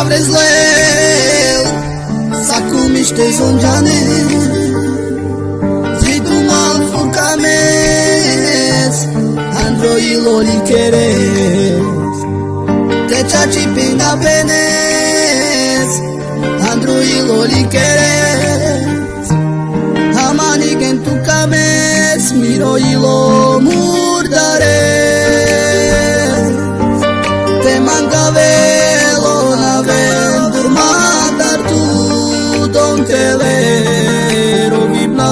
vrezleu Sakumište zonjane Zidu mal furkames Andro iloli keres Te chachi pinga penes Andro iloli keres Hamani gen tu kames Miro ilo murdares Te mangavelo na vendur mandar tu Don telero vibna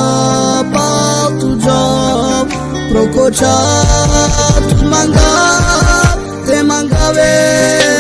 pal tu job Prokocha tu manga Te mangavelo